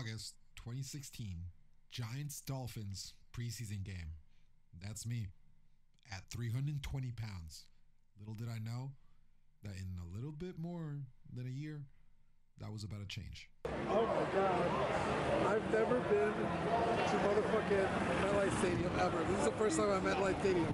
August 2016, Giants Dolphins preseason game. That's me at 320 pounds. Little did I know that in a little bit more than a year, that was about to change. Oh my god. I've never been to motherfucking MetLife Stadium ever. This is the first time I'm at MetLife Stadium.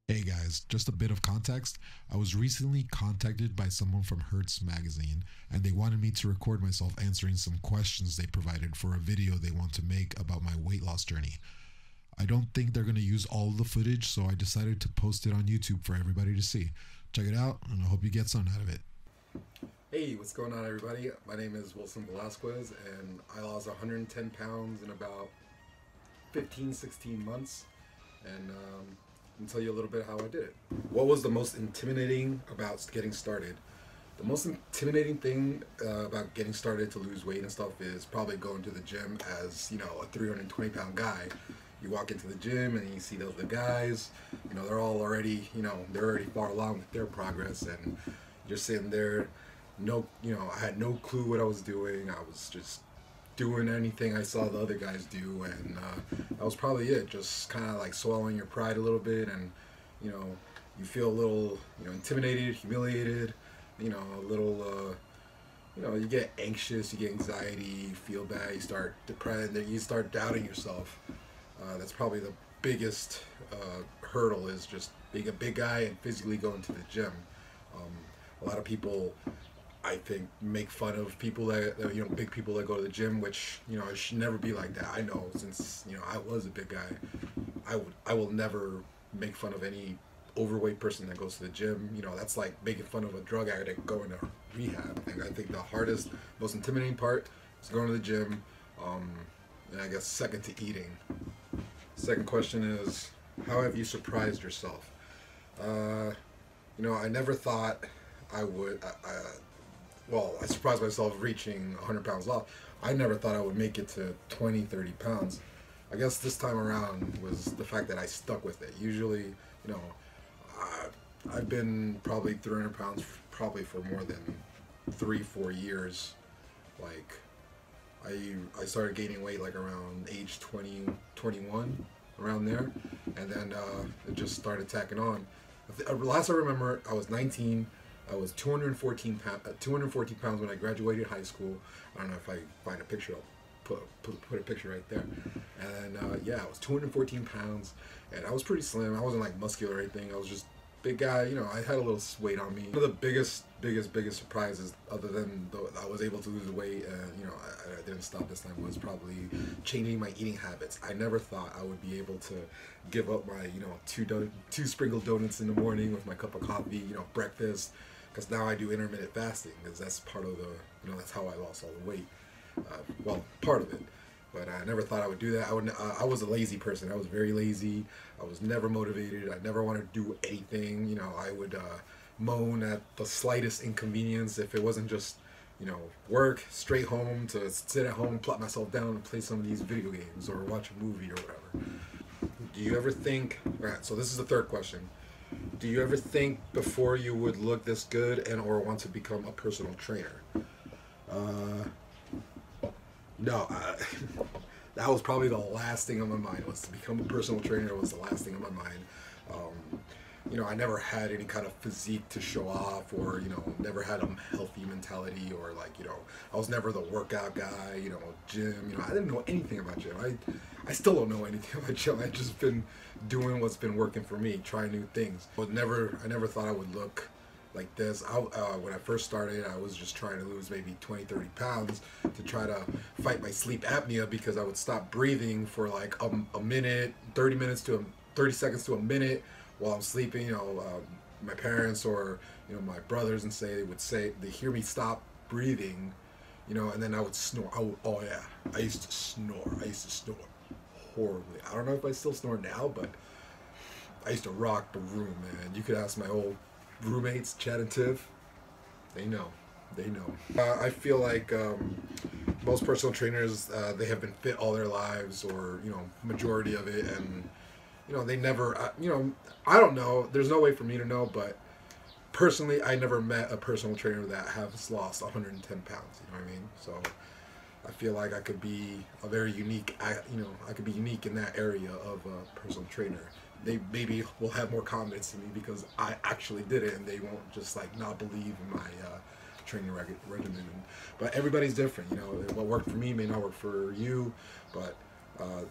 Hey guys, just a bit of context. I was recently contacted by someone from Hertz magazine and they wanted me to record myself answering some questions they provided for a video they want to make about my weight loss journey. I don't think they're going to use all of the footage, so I decided to post it on YouTube for everybody to see. Check it out and I hope you get something out of it. Hey, what's going on everybody? My name is Wilson Velasquez and I lost 110 pounds in about 15-16 months, and I'll tell you a little bit how I did it. What was the most intimidating about getting started? The most intimidating thing about getting started to lose weight and stuff is probably going to the gym as, you know, a 320 pound guy. You walk into the gym and you see those the guys, you know, they're all already, you know, they're already far along with their progress, and you're sitting there, I had no clue what I was doing. I was just doing anything I saw the other guys do, and that was probably it. Just kind of like swallowing your pride a little bit, and you know, you feel a little, you know, intimidated, humiliated, you know, a little, you know, you get anxious, you get anxiety, you feel bad, you start depressed, you start doubting yourself. That's probably the biggest hurdle, is just being a big guy and physically going to the gym. A lot of people, I think, make fun of people that, you know, big people that go to the gym, which, you know, it should never be like that. I know, since, you know, I was a big guy, I will never make fun of any overweight person that goes to the gym. You know, that's like making fun of a drug addict going to rehab. And I think the hardest, most intimidating part is going to the gym, and I guess second to eating. Second question is, how have you surprised yourself? You know, I never thought I would, well, I surprised myself reaching 100 pounds off. I never thought I would make it to 20, 30 pounds. I guess this time around was the fact that I stuck with it. Usually, you know, I've been probably 300 pounds probably for more than 3-4 years. Like, I started gaining weight like around age 20, 21, around there. And then it just started tacking on. Last I remember, I was 19. I was 214 pounds when I graduated high school. I don't know if I find a picture, I'll put a picture right there. And yeah, I was 214 pounds, and I was pretty slim. I wasn't like muscular or anything. I was just a big guy. You know, I had a little weight on me. One of the biggest surprises, other than I was able to lose the weight, and you know, I didn't stop this time, was probably changing my eating habits. I never thought I would be able to give up my, you know, two sprinkled donuts in the morning with my cup of coffee, you know, breakfast. Because now I do intermittent fasting, because that's part of the, you know, that's how I lost all the weight. Well, part of it. But I never thought I would do that. I was a lazy person. I was very lazy. I was never motivated. I never wanted to do anything. You know, I would moan at the slightest inconvenience if it wasn't just, you know, work, straight home, to sit at home, plop myself down and play some of these video games or watch a movie or whatever. Do you ever think, alright, so this is the third question. Do you ever think before you would look this good and or want to become a personal trainer? No, that was probably the last thing on my mind. Was to become a personal trainer was the last thing on my mind. you know, I never had any kind of physique to show off, or, you know, never had a healthy mentality, or like, you know, I was never the workout guy, you know, gym, you know, I didn't know anything about gym. I still don't know anything about gym. I've just been doing what's been working for me, trying new things. But I never thought I would look like this. When I first started, I was just trying to lose maybe 20, 30 pounds to try to fight my sleep apnea, because I would stop breathing for like a minute, 30 seconds to a minute while I'm sleeping. You know, my parents or, you know, my brothers and they hear me stop breathing, you know, and then I would snore. Oh yeah, I used to snore. I used to snore horribly. I don't know if I still snore now, but I used to rock the room, man. You could ask my old roommates, Chad and Tiv. They know. I feel like most personal trainers, they have been fit all their lives, or, you know, majority of it, and, you know, they never, you know, I don't know. There's no way for me to know, but personally, I never met a personal trainer that has lost 110 pounds. You know what I mean? So I feel like I could be a very unique, I could be unique in that area of a personal trainer. They maybe will have more confidence in me because I actually did it, and they won't just like not believe in my training regimen. But everybody's different. You know, what worked for me may not work for you, but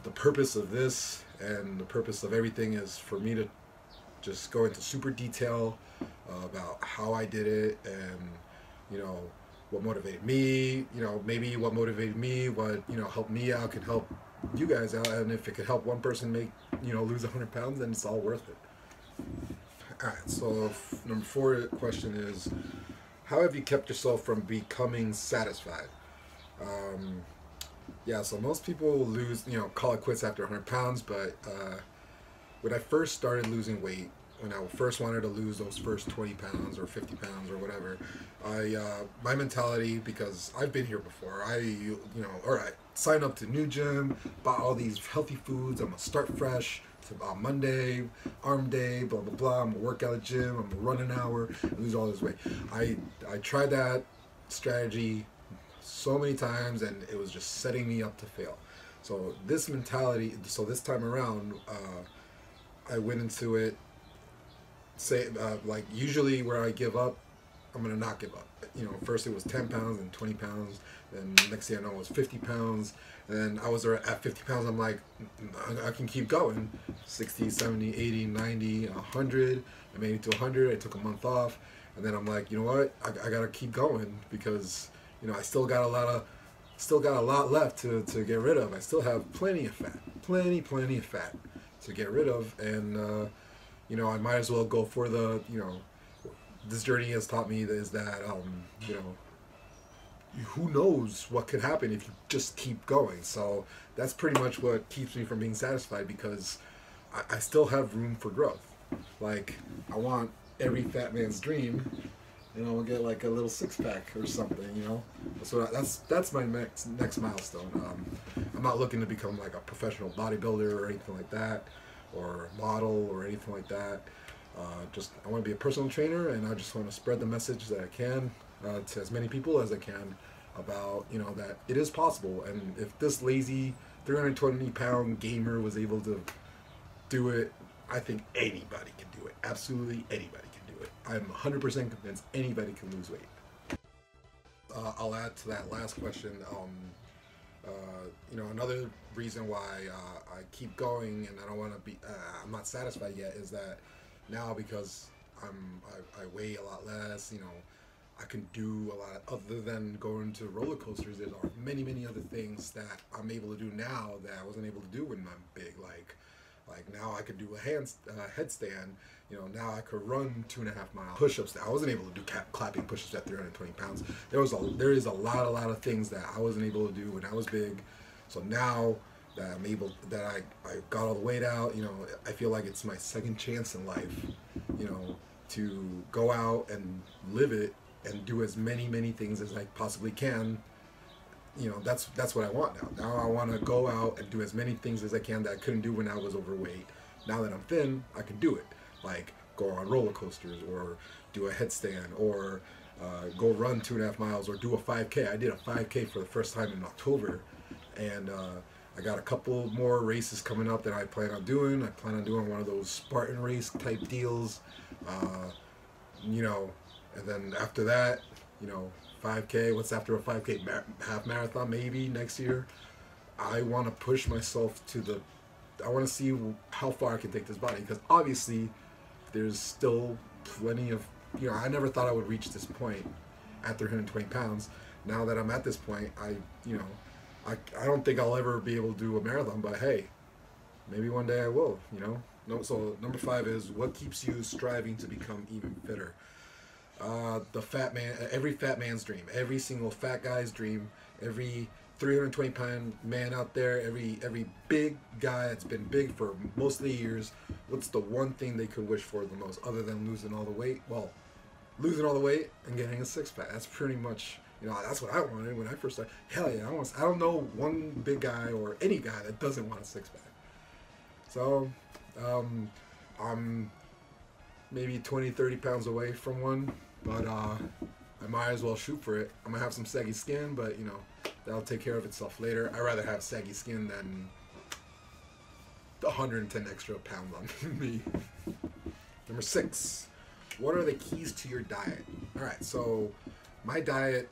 the purpose of this and the purpose of everything is for me to just go into super detail about how I did it, and, you know, what motivated me, you know, maybe what motivated me, what, you know, helped me out can help you guys out, and if it could help one person lose 100 pounds, then it's all worth it. Alright, so number 4 question is, how have you kept yourself from becoming satisfied? Yeah, so most people call it quits after 100 pounds, but when I first started losing weight, when I first wanted to lose those first 20 pounds or 50 pounds or whatever, my mentality, because I've been here before, alright, sign up to new gym, bought all these healthy foods, I'm gonna start fresh, on Monday, arm day, blah blah blah, I'm gonna work out at the gym, I'm gonna run an hour, lose all this weight. I tried that strategy so many times, and it was just setting me up to fail. So this time around, I went into it, like usually where I give up, I'm gonna not give up. You know, first it was 10 pounds and 20 pounds, then next thing I know it was 50 pounds, and then I was at 50 pounds, I'm like, I can keep going, 60, 70, 80, 90, 100, I made it to 100, I took a month off, and then I'm like, you know what, I gotta keep going, because, you know, I still got a lot left to get rid of. I still have plenty of fat, plenty of fat to get rid of, and you know, I might as well go for the, you know, this journey has taught me is that, you know, who knows what could happen if you just keep going. So that's pretty much what keeps me from being satisfied, because I still have room for growth. Like, I want every fat man's dream, and I'll get like a little 6-pack or something, you know. So that's my next milestone. I'm not looking to become like a professional bodybuilder or anything like that, or a model or anything like that. I want to be a personal trainer, and I just want to spread the message that I can to as many people as I can about, you know, that it is possible. And if this lazy 320-pound gamer was able to do it, I think anybody can do it. Absolutely anybody can do it. I'm 100% convinced anybody can lose weight. I'll add to that last question. You know, another reason why I keep going and I don't want to be, I'm not satisfied yet, is that now, because I weigh a lot less, you know, I can do a lot other than going to roller coasters. There are many other things that I'm able to do now that I wasn't able to do when I'm big. Like now I could do a headstand. You know, now I could run 2.5 miles. Push-ups that I wasn't able to do, clapping push-ups at 320 pounds. There is a lot of things that I wasn't able to do when I was big. So now that I got all the weight out, you know, I feel like it's my second chance in life, you know, to go out and live it and do as many things as I possibly can. You know, that's what I want now. Now I want to go out and do as many things as I can that I couldn't do when I was overweight. Now that I'm thin, I can do it. Like go on roller coasters, or do a headstand, or go run 2.5 miles, or do a 5K. I did a 5K for the first time in October, and I got a couple more races coming up that I plan on doing. I plan on doing one of those Spartan race type deals, you know, and then after that, you know, 5K. What's after a 5K? Half marathon maybe next year. I want to push myself to the. I want to see how far I can take this body, because obviously there's still plenty of. You know, I never thought I would reach this point at 320 pounds. Now that I'm at this point, I don't think I'll ever be able to do a marathon, but hey, maybe one day I will, you know? No, so number 5 is, what keeps you striving to become even fitter? The fat man, every fat man's dream, every single fat guy's dream, every 320-pound man out there, every big guy that's been big for most of the years, what's the one thing they could wish for the most, other than losing all the weight? Well, losing all the weight and getting a six-pack. That's pretty much, you know, that's what I wanted when I first started. Hell yeah, I don't know one big guy or any guy that doesn't want a six-pack. So, I'm maybe 20, 30 pounds away from one, but I might as well shoot for it. I'm gonna have some saggy skin, but you know, that'll take care of itself later. I'd rather have saggy skin than 110 extra pounds on me. Number 6, what are the keys to your diet? All right, so my diet,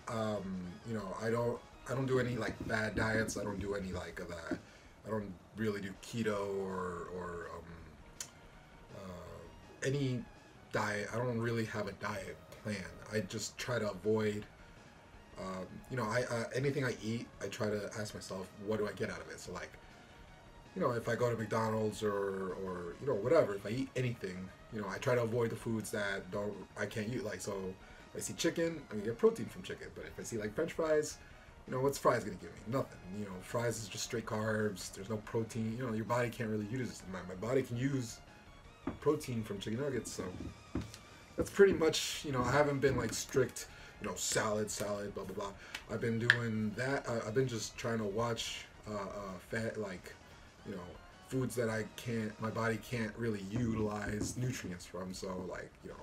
you know, I don't do any like bad diets. I don't do any like that. I don't really do keto or any diet. I don't really have a diet plan. I just try to avoid. You know, anything I eat, I try to ask myself, what do I get out of it? So like, you know, if I go to McDonald's or you know, whatever, if I eat anything, you know, I try to avoid the foods that I can't eat. Like, so if I see chicken, I'm gonna get protein from chicken. But if I see like French fries, you know, what's fries gonna give me? Nothing. You know, fries is just straight carbs. There's no protein. You know, your body can't really use it. My body can use protein from chicken nuggets. So that's pretty much, you know, I haven't been like strict, you know, salad, blah, blah, blah. I've been doing that. I've been just trying to watch fat, like, you know, foods that my body can't really utilize nutrients from. So like, you know,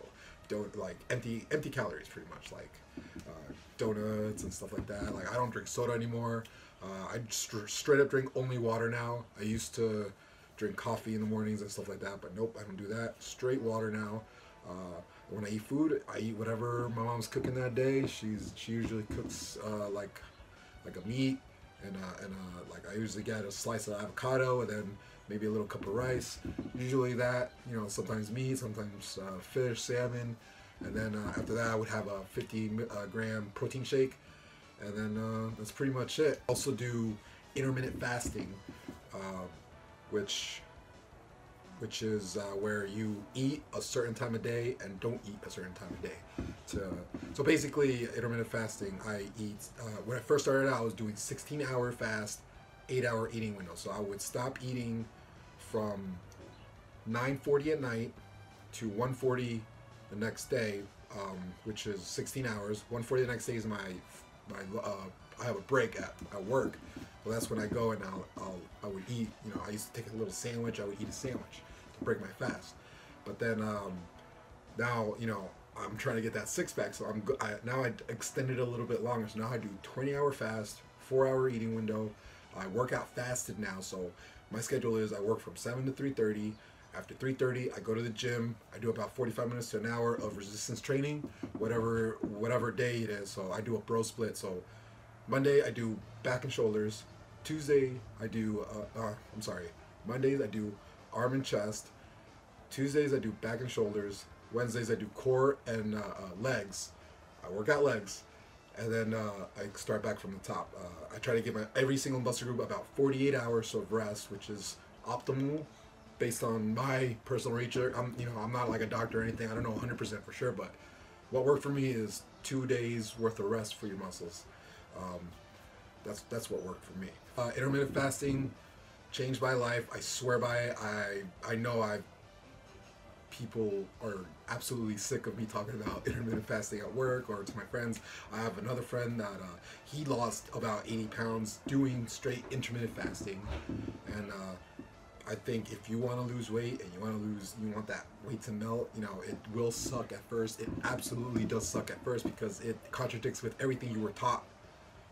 don't like empty calories pretty much, like donuts and stuff like that. Like, I don't drink soda anymore. I straight up drink only water now. I used to drink coffee in the mornings and stuff like that, but nope, I don't do that. Straight water now. When I eat food, I eat whatever my mom's cooking that day. She usually cooks like a meat, and like I usually get a slice of avocado and then maybe a little cup of rice. Usually that, you know, sometimes meat, sometimes fish, salmon, and then after that I would have a 50-gram protein shake, and then that's pretty much it. Also do intermittent fasting, which is where you eat a certain time of day and don't eat a certain time of day. So basically, intermittent fasting, I eat, when I first started out, I was doing 16-hour fast, 8-hour eating window. So I would stop eating from 9:40 at night to 1:40 the next day, which is 16 hours. 1:40 the next day is I have a break at work. Well, that's when I go and I would eat, you know, I used to take a little sandwich, I would eat a sandwich to break my fast. But then now, you know, I'm trying to get that six-pack, so now I extended it a little bit longer. So now I do 20-hour fast, 4-hour eating window. I work out fasted now, so my schedule is I work from 7 to 3:30. After 3:30, I go to the gym. I do about 45 minutes to an hour of resistance training, whatever day it is. So I do a bro split. So Monday I do back and shoulders. Tuesday I do, Mondays I do arm and chest. Tuesdays I do back and shoulders. Wednesdays I do core and legs. I work out legs. And then I start back from the top. I try to give every single muscle group about 48 hours of rest, which is optimal based on my personal research. I'm not like a doctor or anything. I don't know 100% for sure, but what worked for me is 2 days worth of rest for your muscles. That's what worked for me. Intermittent fasting changed my life. I swear by it. I know people are absolutely sick of me talking about intermittent fasting at work or to my friends. I have another friend that he lost about 80 pounds doing straight intermittent fasting, and I think if you want to lose weight and you want that weight to melt, you know, it will suck at first. It absolutely does suck at first because it contradicts with everything you were taught,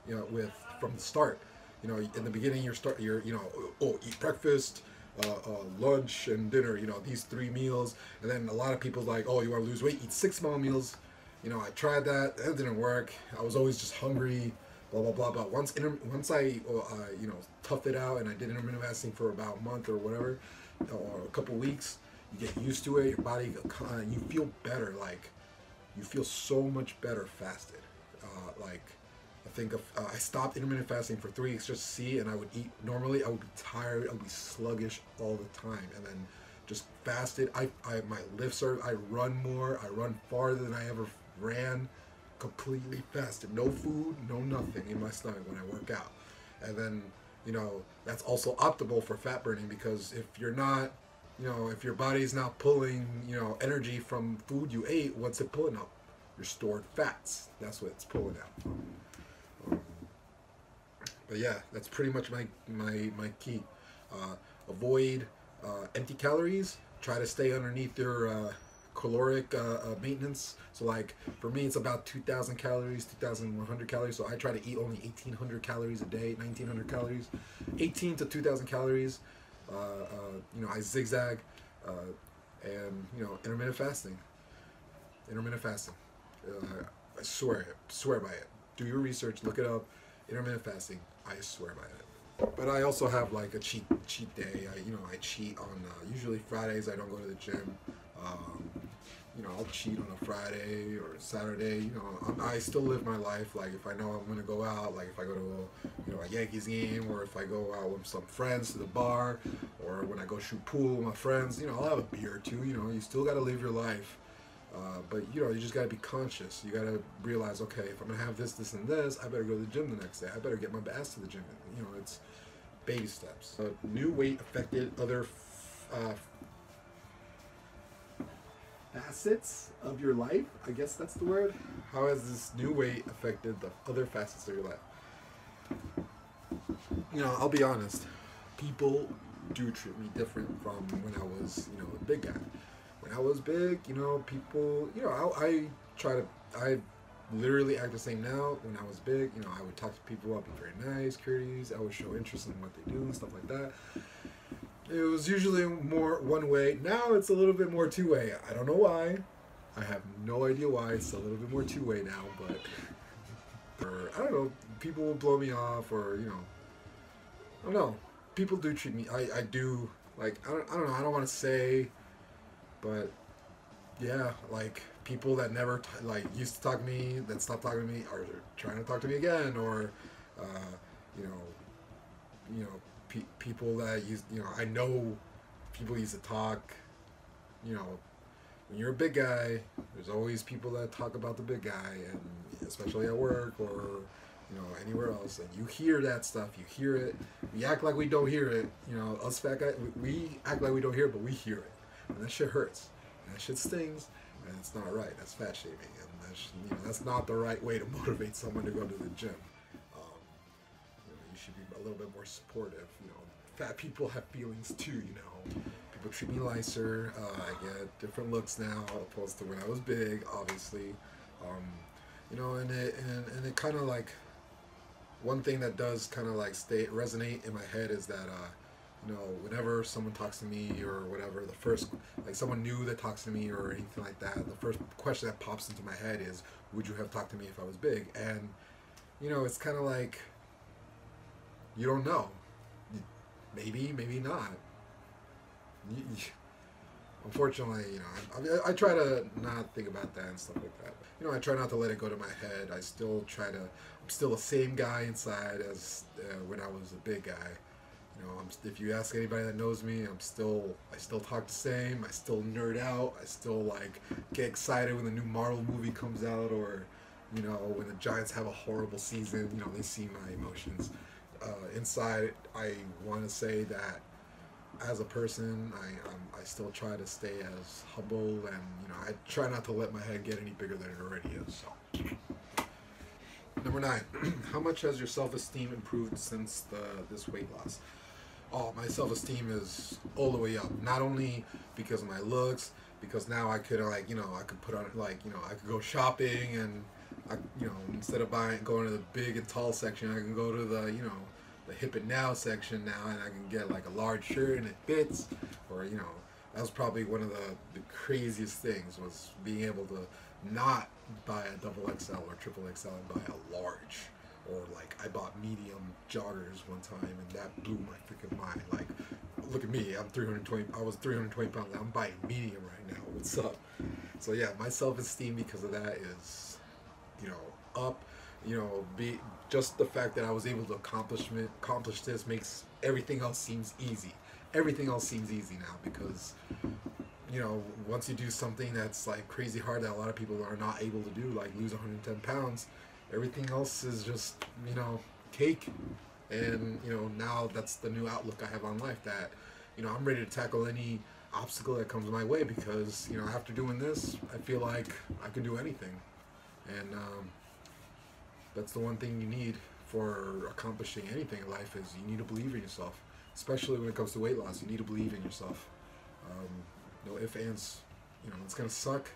you know, from the start. You know, in the beginning you're you know, oh, eat breakfast, lunch and dinner, you know, these 3 meals. And then a lot of people's like, oh, you want to lose weight, eat 6 small meals. You know, I tried that, it didn't work. I was always just hungry, blah blah blah. But once I you know, toughed it out and I did intermittent fasting for about a month or whatever, or a couple weeks, you get used to it. Your body, you feel better. Like, you feel so much better fasted. Like, I think I stopped intermittent fasting for 3 weeks just to see, and I would eat normally. I would be tired. I would be sluggish all the time, and then just fasted. My lifts are. I run more. I run farther than I ever ran. Completely fasted. No food. No nothing in my stomach when I work out, and then, you know, that's also optimal for fat burning, because if you're not, you know, if your body's not pulling, you know, energy from food you ate, what's it pulling up? Your stored fats. That's what it's pulling out. But yeah, that's pretty much my key. Avoid empty calories. Try to stay underneath your caloric maintenance. So like for me, it's about 2,000 calories, 2,100 calories. So I try to eat only 1,800 calories a day, 1,900 calories, 18 to 2,000 calories. You know, I zigzag, and, you know, intermittent fasting. Intermittent fasting. I swear by it. Do your research, look it up. Intermittent fasting. I swear by it. But I also have like a cheat day. I cheat on usually Fridays. I don't go to the gym. You know, I'll cheat on a Friday or Saturday. You know, I still live my life. Like, if I know I'm gonna go out, like if I go to a Yankees game, or if I go out with some friends to the bar, or when I go shoot pool with my friends, you know, I'll have a beer or two. You know, you still gotta live your life. But, you know, you just gotta be conscious. You gotta realize, okay, if I'm gonna have this, and this, I better go to the gym the next day. I better get my ass to the gym. You know, it's baby steps. New weight affected other facets of your life. I guess that's the word. How has this new weight affected the other facets of your life? You know, I'll be honest. People do treat me different from when I was, you know, a big guy. When I was big, you know, people, you know, I literally act the same now. When I was big, you know, I would talk to people, I'd be very nice, courteous, I would show interest in what they do and stuff like that. It was usually more one way. Now it's a little bit more two way. I don't know why. I have no idea why. It's a little bit more two way now, but, or I don't know, people will blow me off, or, you know, I don't know. People do treat me, I do, like, I don't know, I don't want to say, but yeah, like, people that never used to talk to me, that stopped talking to me, are trying to talk to me again, or people that I know people used to talk. You know, when you're a big guy, there's always people that talk about the big guy, and especially at work or, you know, anywhere else, and you hear that stuff. You hear it. We act like we don't hear it. You know, us fat guys, we act like we don't hear it, but we hear it, and that shit hurts, and that shit stings, and it's not right. That's fat shaming, and that's not the right way to motivate someone to go to the gym. You should be a little bit more supportive. You know, fat people have feelings too. You know, people treat me nicer. I get different looks now opposed to when I was big, obviously. You know, and it kind of like, one thing that does kind of like resonate in my head is that you know, whenever someone talks to me or whatever, the first, like, someone new that talks to me or anything like that, the first question that pops into my head is, would you have talked to me if I was big? And, you know, it's kind of like, you don't know. Maybe not. Unfortunately, you know, I try to not think about that and stuff like that. You know, I try not to let it go to my head. I'm still the same guy inside as when I was a big guy. You know, if you ask anybody that knows me, I still talk the same. I still nerd out. I still, like, get excited when the new Marvel movie comes out, or, you know, when the Giants have a horrible season. You know, they see my emotions. Inside, I want to say that as a person, I still try to stay as humble, and, you know, I try not to let my head get any bigger than it already is. So, number 9, how much has your self-esteem improved since this weight loss? Oh, my self-esteem is all the way up. Not only because of my looks, because now I could, like, you know, I could put on, like, you know, I could go shopping, and you know, instead of going to the big and tall section, I can go to the, you know, the hip it now section now, and I can get like a large shirt and it fits, or you know, that was probably one of the craziest things, was being able to not buy a double XL or triple XL and buy a large. Or like I bought medium joggers one time and that blew my freaking mind. Like, look at me, I was 320 pounds, I'm buying medium right now, what's up? So yeah, my self-esteem because of that is, you know, up. You know, just the fact that I was able to accomplish this makes everything else seems easy. Everything else seems easy now because, you know, once you do something that's like crazy hard that a lot of people are not able to do, like lose 110 pounds, everything else is just, you know, cake. And, you know, now that's the new outlook I have on life, that, you know, I'm ready to tackle any obstacle that comes my way because, you know, after doing this, I feel like I can do anything. And that's the one thing you need for accomplishing anything in life, is you need to believe in yourself. Especially when it comes to weight loss, you need to believe in yourself. No ifs, ands. You know, it's gonna suck.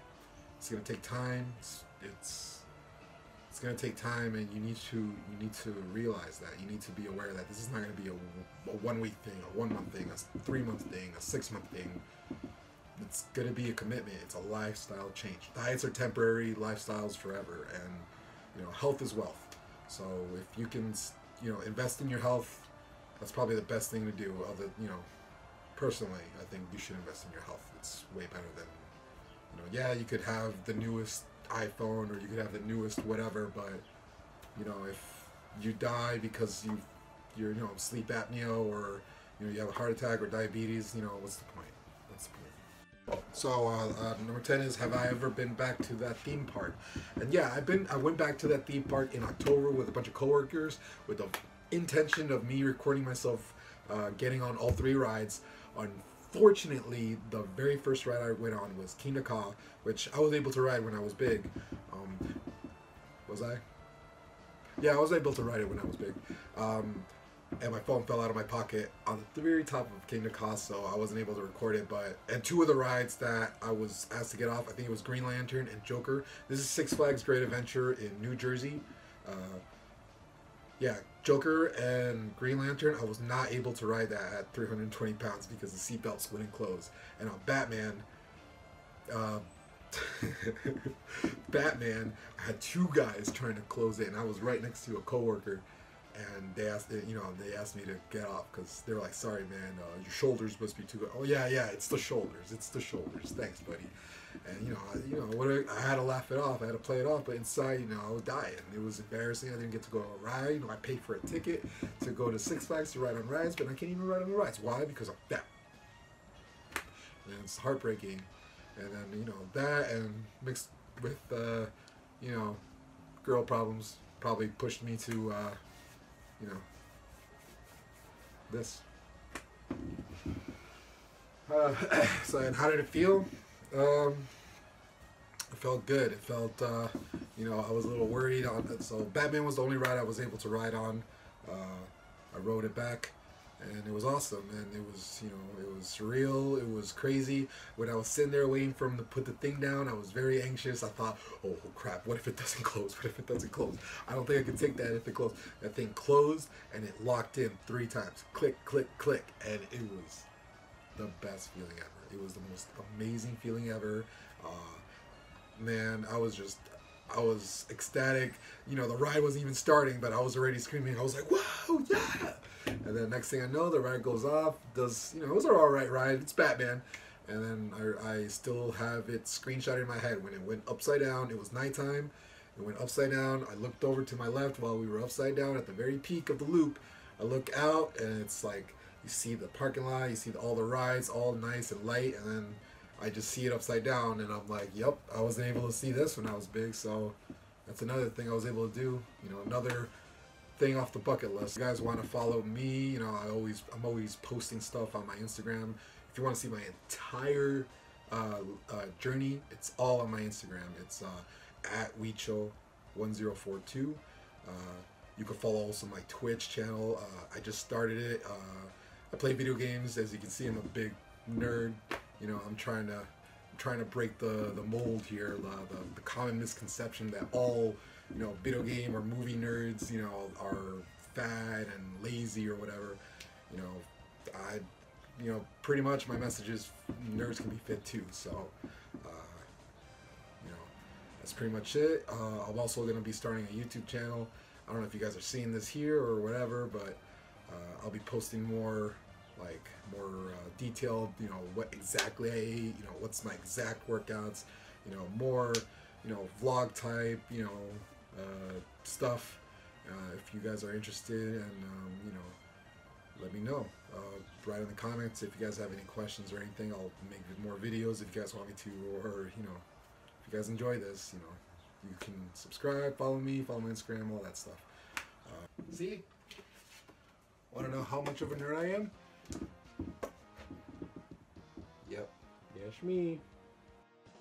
It's gonna take time. It's gonna take time, and you need to realize that. You need to be aware that this is not gonna be a 1 week thing, a 1 month thing, a 3 month thing, a 6 month thing. It's gonna be a commitment. It's a lifestyle change. Diets are temporary, lifestyles forever, and you know, health is wealth. So if you can, you know, invest in your health, that's probably the best thing to do. Other, you know, personally, I think you should invest in your health. It's way better than, you know, yeah, you could have the newest iPhone or you could have the newest whatever, but you know, if you die because you're you know, sleep apnea, or you know, you have a heart attack or diabetes, you know, what's the point? What's the point? So number 10 is, have I ever been back to that theme park? And yeah, I went back to that theme park in October with a bunch of coworkers with the intention of me recording myself getting on all 3 rides. Unfortunately, the very first ride I went on was Kingda Ka, which I was able to ride when I was big. Was I? Yeah, I was able to ride it when I was big. And my phone fell out of my pocket on the very top of Kingda Ka, so I wasn't able to record it. And 2 of the rides that I was asked to get off, I think it was Green Lantern and Joker. This is Six Flags Great Adventure in New Jersey. Yeah, Joker and Green Lantern, I was not able to ride that at 320 pounds because the seatbelts wouldn't close. And on Batman, I had 2 guys trying to close it, and I was right next to a coworker, and they asked me to get off because they were like, "Sorry, man, your shoulders must be too good." Oh yeah, it's the shoulders. It's the shoulders. Thanks, buddy. And I had to laugh it off. I had to play it off, but inside, you know, I was dying. It was embarrassing. I didn't get to go on a ride. You know, I paid for a ticket to go to Six Flags to ride on rides, but I can't even ride on the rides. Why? Because I'm fat. And it's heartbreaking. And then, you know, that and mixed with, you know, girl problems probably pushed me to, you know, this. So, and how did it feel? It felt good. It felt, you know, I was a little worried on it. So Batman was the only ride I was able to ride on. I rode it back, and it was awesome. And it was, you know, it was surreal. It was crazy. When I was sitting there waiting for him to put the thing down, I was very anxious. I thought, oh crap, what if it doesn't close? What if it doesn't close? I don't think I can take that if it closed. That thing closed, and it locked in 3 times. Click, click, click. And it was the best feeling ever. It was the most amazing feeling ever. Man, I was ecstatic. You know, the ride wasn't even starting, but I was already screaming. I was like, whoa, yeah! And then next thing I know, the ride goes off. You know, it was an alright ride. It's Batman. And then I still have it screenshotted in my head. When it went upside down, it was nighttime. It went upside down. I looked over to my left while we were upside down at the very peak of the loop. I look out, and it's like, you see the parking lot, you see all the rides, all nice and light, and then I just see it upside down, and I'm like, yep, I wasn't able to see this when I was big, so that's another thing I was able to do. You know, another thing off the bucket list. If you guys want to follow me, you know, I'm always posting stuff on my Instagram. If you want to see my entire journey, it's all on my Instagram. It's at Weecho1042. You can follow also my Twitch channel. I just started it. I play video games. As you can see, I'm a big nerd. You know, I'm trying to break the mold here, the common misconception that all, you know, video game or movie nerds, you know, are fat and lazy or whatever, you know, pretty much my message is nerds can be fit too. So, you know, that's pretty much it. I'm also going to be starting a YouTube channel. I don't know if you guys are seeing this here or whatever, but I'll be posting more detailed, you know, what exactly I ate, you know, what's my exact workouts, you know, more, you know, vlog type, you know, stuff. If you guys are interested, and you know, let me know. Write in the comments if you guys have any questions or anything. I'll make more videos if you guys want me to, or you know, if you guys enjoy this, you know, you can subscribe, follow me, follow my Instagram, all that stuff. See? Want to know how much of a nerd I am? Yep. Yes, me.